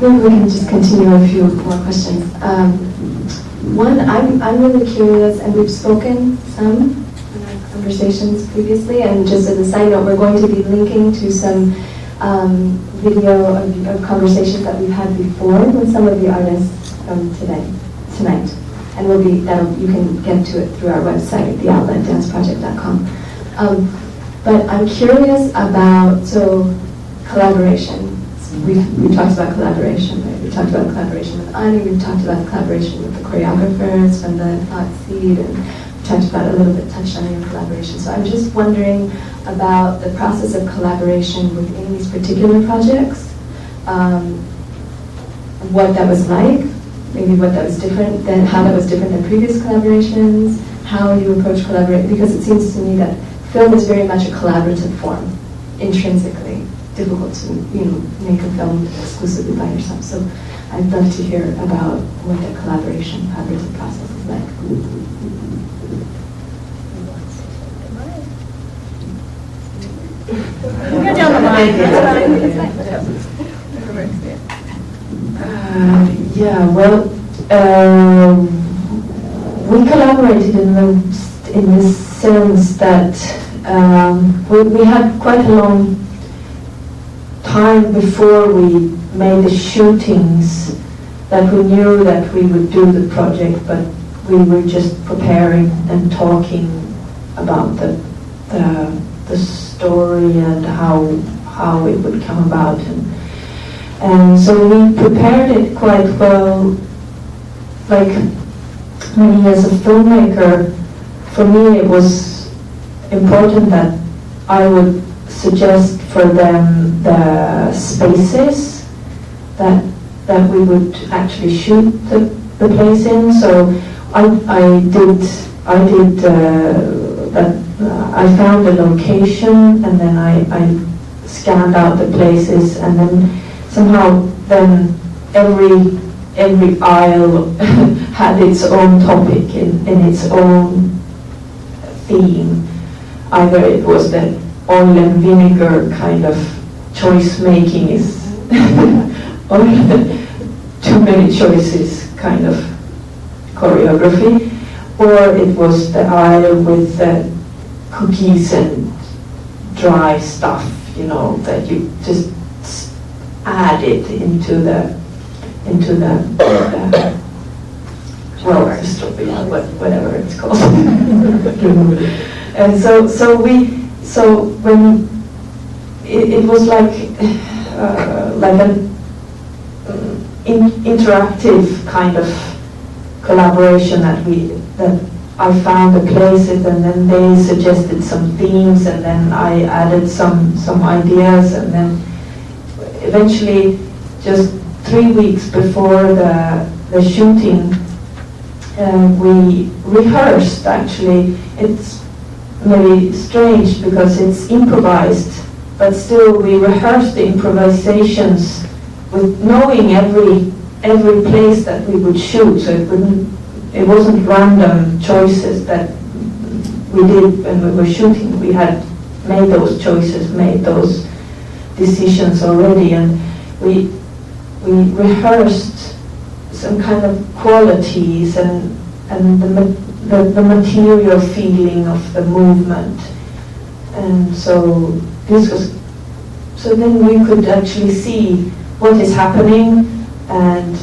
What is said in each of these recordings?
maybe we can just continue a few more questions. One, I'm really curious, and we've spoken some in our conversations previously, and just as a side note, we're going to be linking to some video of conversations that we've had before with some of the artists from tonight. And you can get to it through our website, theoutletdanceproject.com. But I'm curious about, collaboration. We've talked about collaboration, right? We talked about collaboration with Ani, we've talked about collaboration with the choreographers from the Thought Seed, and we talked about touched on your collaboration. So I'm just wondering about the process of collaboration within these particular projects, what that was like, maybe what that was different than, how that was different than previous collaborations, how you approach collaboration, because it seems to me that film is very much a collaborative form, intrinsically. Difficult to make a film exclusively by yourself. So I'd love to hear about what the collaborative process is like. Go down the line. We collaborated in the sense that we had quite a long time before we made the shootings that we knew that we would do the project, but we were just preparing and talking about the story and how it would come about, and so we prepared it quite well. Like me as a filmmaker, for me it was important that I would suggest for them the spaces that we would actually shoot the place in. So I found a location, and then I scanned out the places, and then somehow then every aisle had its own topic in its own theme. Either it was the oil and vinegar kind of choice making is or too many choices kind of choreography, or it was the aisle with the cookies and dry stuff, that you just add it into the whatever it's called. And so when it was like an interactive kind of collaboration that I found the places, and then they suggested some themes, and then I added some ideas, and then eventually, just 3 weeks before the shooting, we rehearsed. Actually, it's maybe strange because it's improvised, but still we rehearsed the improvisations with knowing every place that we would shoot, so it wasn't random choices that we did when we were shooting. We had made those choices, made those decisions already, and we rehearsed some kind of qualities and the material feeling of the movement. And so then we could actually see what is happening, and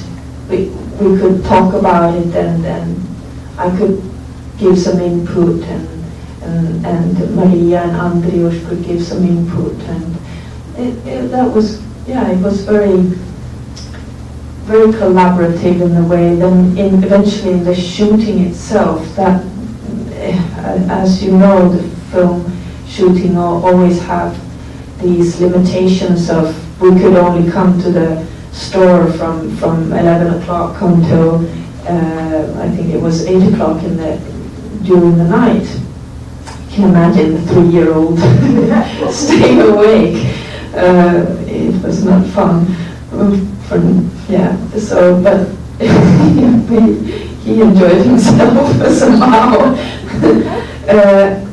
we could talk about it, and then I could give some input, and Maria and Andrius could give some input, and it was very, very collaborative in a way. Then eventually in the shooting itself, that as you know, the film shooting always have these limitations of we could only come to the store from 11 o'clock until I think it was 8 o'clock during the night. You can imagine the 3-year-old staying awake. It was not fun. But he enjoyed himself somehow.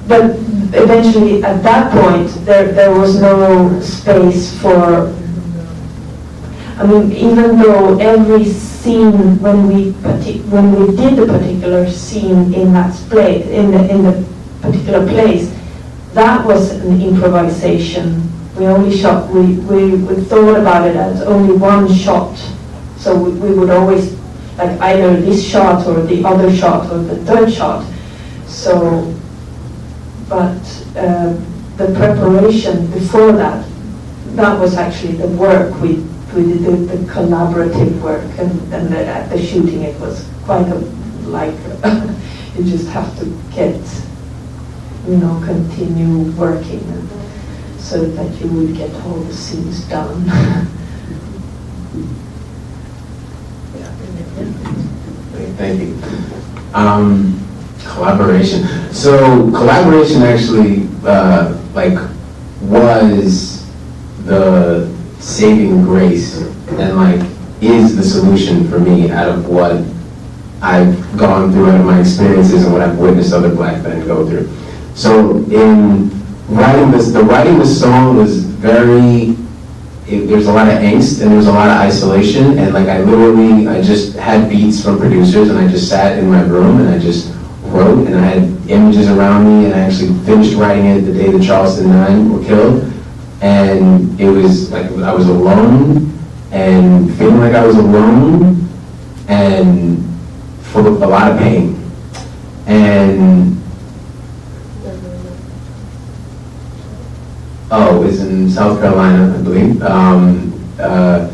But eventually, at that point, there was no space for. I mean, even though every scene when we did the particular scene in that place, in the particular place, that was an improvisation. We only shot. We thought about it as only one shot, so we would always like either this shot or the other shot or the third shot. So, but the preparation before that was actually the work. We did the collaborative work, and at the shooting it was quite like you just have to get, continue working so that you would get all the scenes done. Thank you. Collaboration. So collaboration actually was the saving grace and is the solution for me out of what I've gone through, out of my experiences and what I've witnessed other Black men go through. So in writing this song was there's a lot of angst and there was a lot of isolation, and I just had beats from producers and I just sat in my room and I just wrote, and I had images around me, and I actually finished writing it the day the Charleston 9 were killed, and it was like I was alone and feeling like I was alone and full of a lot of pain. And it was in South Carolina, I believe. A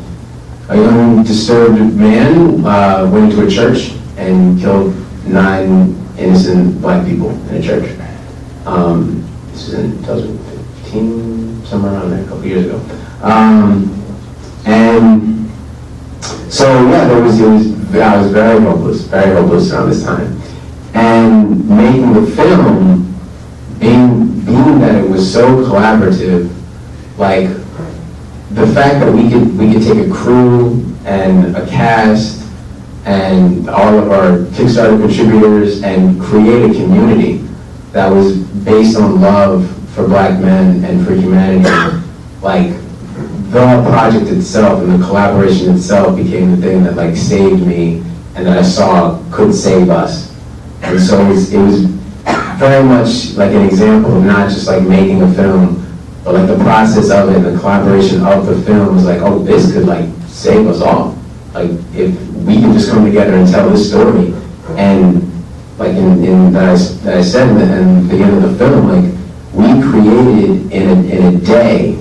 young disturbed man went into a church and killed 9 innocent Black people in a church. This was in 2015, somewhere around there, a couple years ago. And so yeah, I was very hopeless around this time. And making the film, being that it was so collaborative, the fact that we could take a crew and a cast and all of our Kickstarter contributors and create a community that was based on love for Black men and for humanity, the project itself and the collaboration itself became the thing that saved me and that I saw could save us. And so it was very much like an example of not just making a film, but the process of it and the collaboration of the film was oh, this could save us all. If we can just come together and tell this story, and that I said in the beginning of the film, we created in a day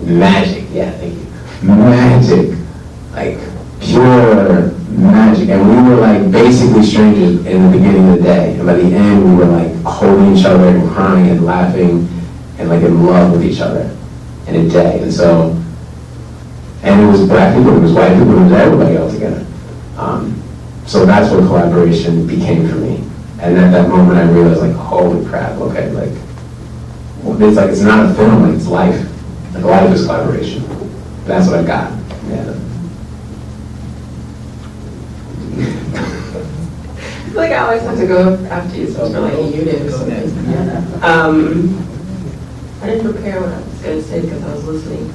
magic. Yeah, thank you. Magic, pure magic, and we were basically strangers in the beginning of the day, and by the end we were holding each other and crying and laughing and in love with each other in a day. And so, and it was Black people, it was white people, it was everybody all together. So that's what collaboration became for me. And at that moment I realized holy crap, okay, it's not a film, it's life. Life is collaboration. That's what I got. Yeah. I always have to go after you, so you did or something. I didn't prepare what I was going to say because I was listening.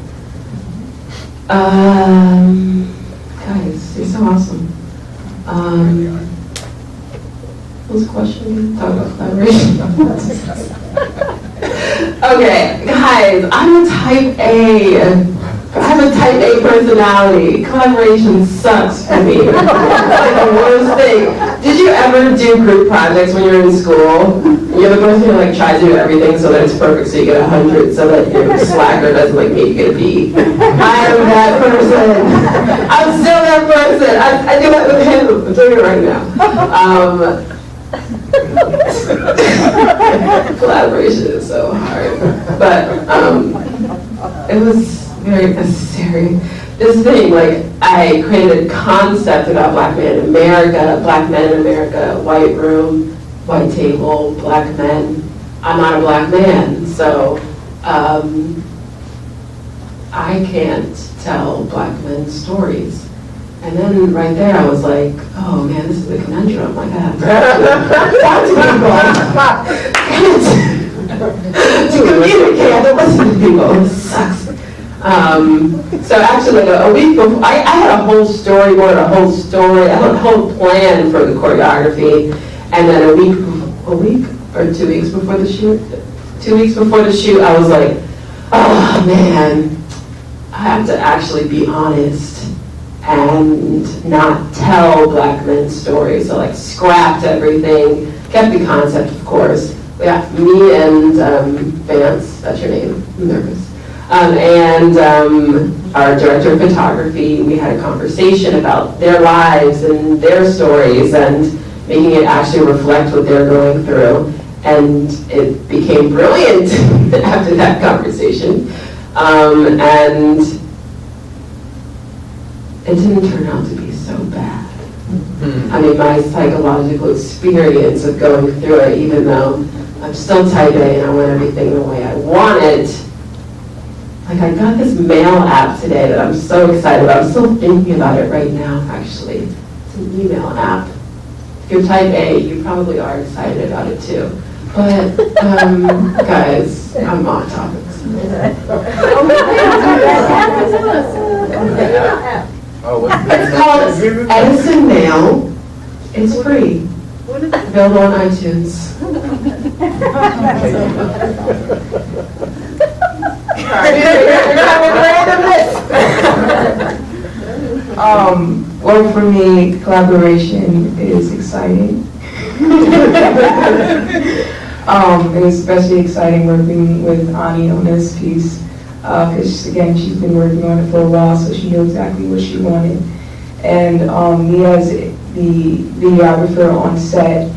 Guys, you're so awesome. What was the question? Talk about collaboration. Okay, guys, I'm a type A. I have a type A personality. Collaboration sucks for me. It's the worst thing. Did you ever do group projects when you were in school? You're the person who tries to do everything so that it's perfect, so you get 100, so that your slacker doesn't make you get a B. I am that person. I'm still that person. I do that with him. I'm doing it right now. Collaboration is so hard, but it was very necessary. This thing, I created a concept about Black men in America, white room, white table, Black men. I'm not a Black man, so I can't tell Black men's stories. And then right there I was like, oh man, this is a conundrum. I have to talk to people. To communicate, I have to listen to people. It sucks. So actually, like a week before, I had a whole storyboard, a whole plan for the choreography, and then a week or 2 weeks before the shoot, 2 weeks before the shoot, I was like, oh man, I have to actually be honest and not tell Black men's stories. So like scrapped everything, kept the concept, of course. We got me and Vance, that's your name, I'm nervous. And our director of photography, we had a conversation about their lives and their stories and making it actually reflect what they're going through. And it became brilliant after that conversation. And it didn't turn out to be so bad. I mean, my psychological experience of going through it, even though I'm still type A and I want everything the way I want it, like I got this mail app today that I'm so excited about. I'm still thinking about it right now, actually. It's an email app. If you're type A, you probably are excited about it too. But, guys, I'm off topic. It's called Edison Mail. It's free. Available on iTunes. Well, for me, collaboration is exciting. And especially exciting working with Ani on this piece, because again, she's been working on it for a while, so she knew exactly what she wanted. And me as the videographer on set,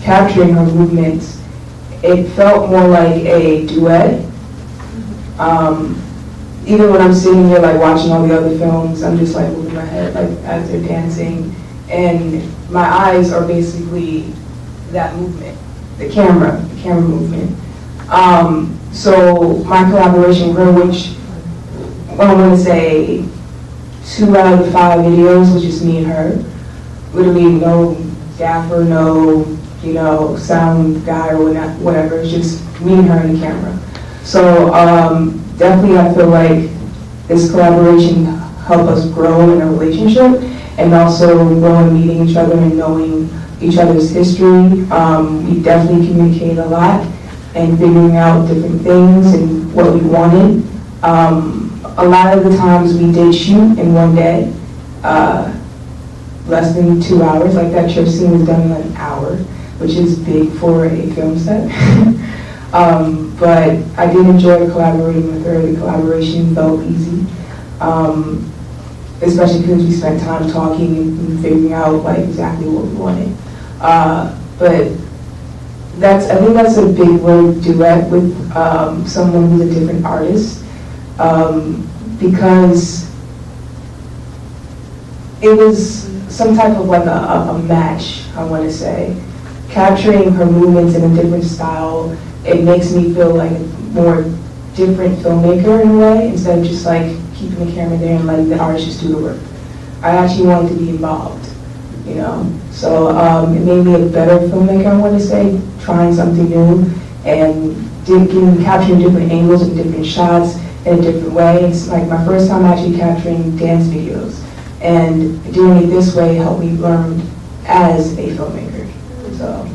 capturing her movements, it felt more like a duet. Even when I'm sitting here like watching all the other films, I'm just like moving my head like as they're dancing, and my eyes are basically that movement, the camera movement. So my collaboration with her, which I want to say 2 out of the 5 videos was just me and her. Literally no gaffer, no, sound guy or whatever. It's just me and her and the camera. So definitely I feel like this collaboration helped us grow in a relationship and also grow in meeting each other and knowing each other's history. We definitely communicated a lot and figuring out different things and what we wanted. A lot of the times we did shoot in one day, less than 2 hours. Like that church scene was done in an hour, which is big for a film set. But I did enjoy collaborating with her. The collaboration felt easy, especially because we spent time talking and figuring out like exactly what we wanted. But I think that's a big word, duet, with someone who's a different artist, because it was some type of like a match, I want to say. Capturing her movements in a different style, it makes me feel like a more different filmmaker in a way, instead of just like keeping the camera there and letting the artist just do the work. I actually wanted to be involved, So it made me a better filmmaker, I want to say, trying something new and capturing different angles and different shots in a different way. It's like my first time actually capturing dance videos, and doing it this way helped me learn as a filmmaker. So